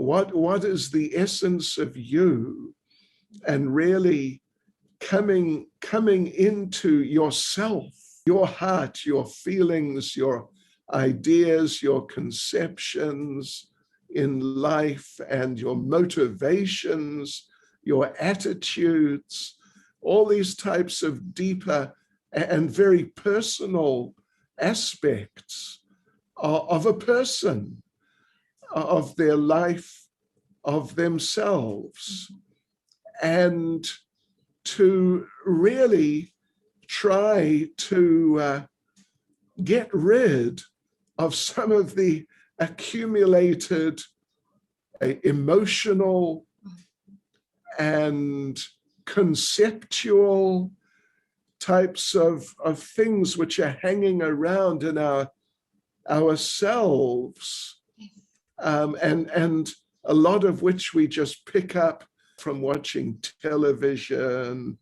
what is the essence of you, and really coming into yourself, your heart, your feelings, your ideas, your conceptions in life, and your motivations, your attitudes, all these types of deeper and very personal aspects of a person, of their life, of themselves, and to really try to get rid of some of the accumulated emotional and conceptual types of things which are hanging around in ourselves, and a lot of which we just pick up from watching television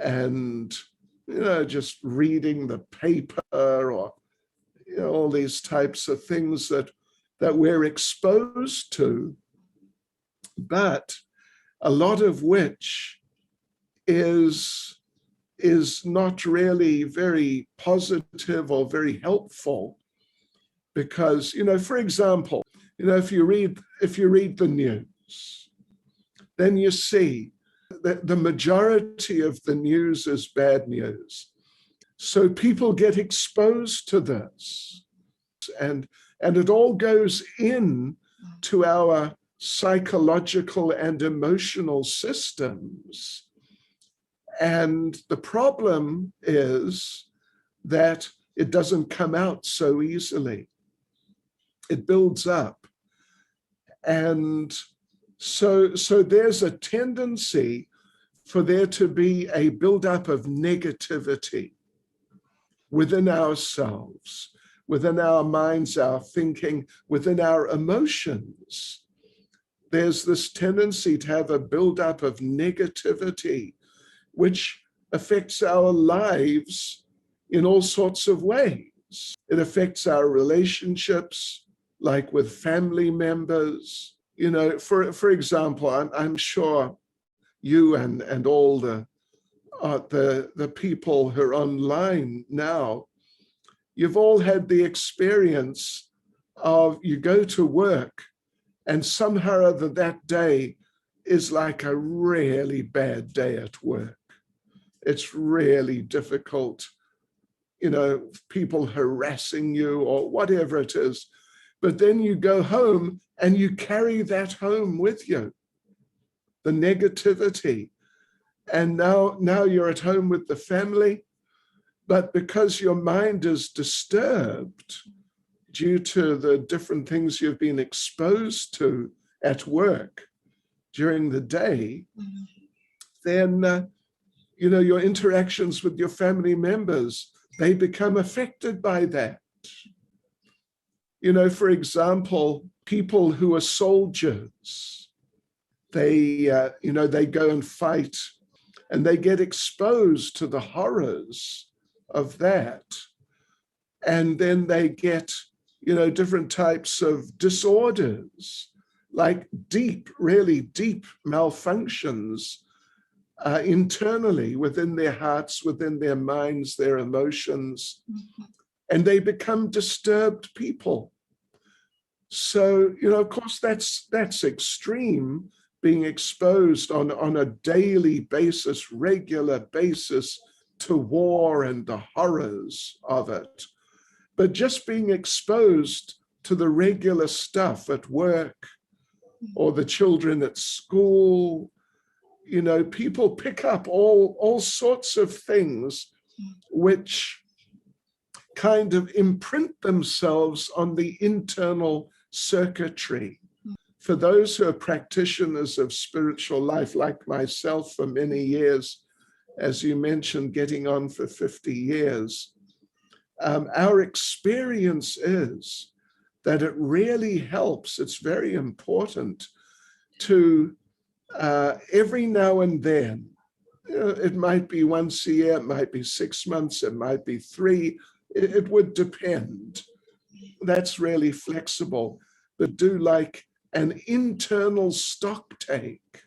and, just reading the paper, or, all these types of things that we're exposed to, but a lot of which is not really very positive or very helpful. Because, for example, if you read the news, then you see that the majority of the news is bad news. So people get exposed to this, and it all goes in to our psychological and emotional systems. And the problem is that it doesn't come out so easily. It builds up. And so there's a tendency for there to be a buildup of negativity within ourselves, within our minds, our thinking, within our emotions. There's this tendency to have a buildup of negativity, which affects our lives in all sorts of ways. It affects our relationships, like with family members. For example, I'm sure you and all the people who are online now, you've all had the experience of you go to work and somehow or other that day is like a really bad day at work. It's really difficult, people harassing you or whatever it is. But then you go home and you carry that home with you, the negativity. And now you're at home with the family, but because your mind is disturbed due to the different things you've been exposed to at work during the day, then, your interactions with your family members, they become affected by that. For example, people who are soldiers, they go and fight, and they get exposed to the horrors of that. And then they get, different types of disorders, like really deep malfunctions internally within their hearts, within their minds, their emotions, and they become disturbed people. So, of course, that's extreme, being exposed on a daily basis, regular basis to war and the horrors of it. But just being exposed to the regular stuff at work or the children at school, people pick up all sorts of things which kind of imprint themselves on the internal circuitry. For those who are practitioners of spiritual life, like myself for many years, as you mentioned, getting on for 50 years, our experience is that it really helps. It's very important to every now and then, it might be once a year, it might be 6 months, it might be 3, it would depend. That's really flexible, but do like an internal stock take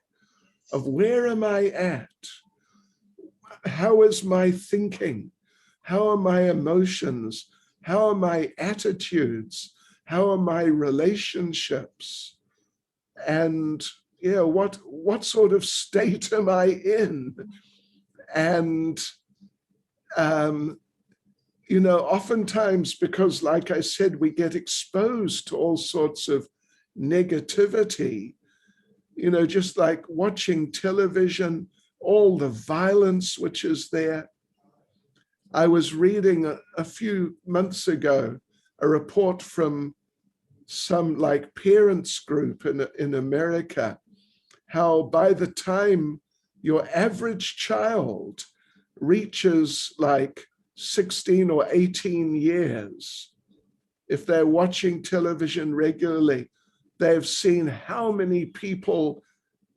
of where am I at? How is my thinking? How are my emotions? How are my attitudes? How are my relationships? And what sort of state am I in? And oftentimes, because like I said, we get exposed to all sorts of negativity, just like watching television, all the violence which is there. I was reading a few months ago a report from some like parents group in America, how by the time your average child reaches like 16 or 18 years, if they're watching television regularly, they've seen how many people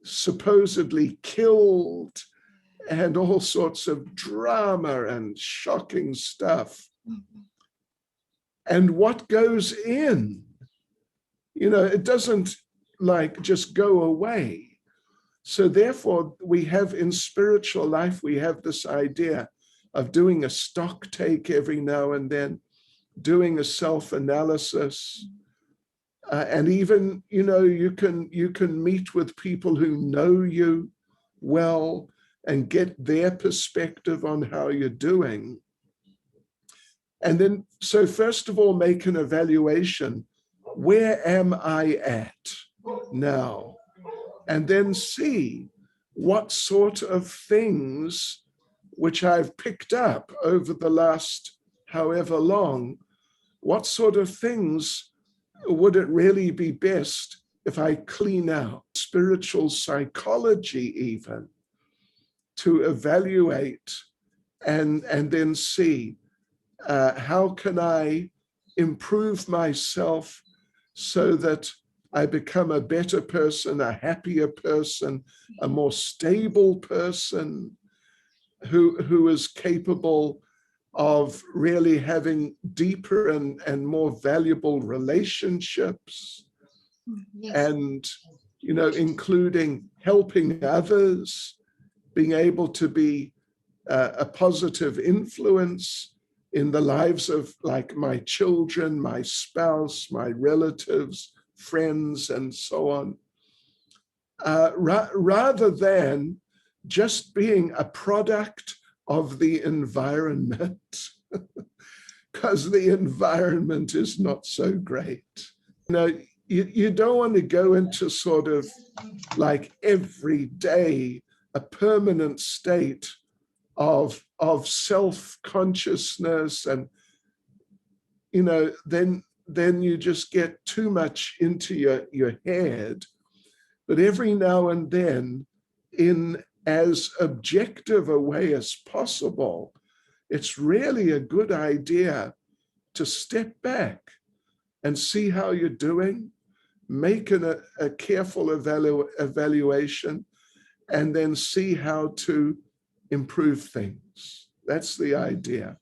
supposedly killed and all sorts of drama and shocking stuff. And what goes in, it doesn't like just go away. So therefore, we have in spiritual life, we have this idea of doing a stock take every now and then, doing a self-analysis. And even, you can meet with people who know you well and get their perspective on how you're doing. And then, so first of all, make an evaluation. Where am I at now? And then see what sort of things which I've picked up over the last however long, what sort of things would it really be best if I clean out? Spiritual psychology even, to evaluate and then see how can I improve myself so that I become a better person, a happier person, a more stable person who is capable of really having deeper and more valuable relationships. Yes. And, including helping others, being able to be a positive influence in the lives of like my children, my spouse, my relatives, friends, and so on, rather than just being a product of the environment, because the environment is not so great. You don't want to go into sort of like every day a permanent state of self-consciousness, and then you just get too much into your head. But every now and then, in as objective a way as possible, it's really a good idea to step back and see how you're doing, make a careful evaluation, and then see how to improve things. That's the idea.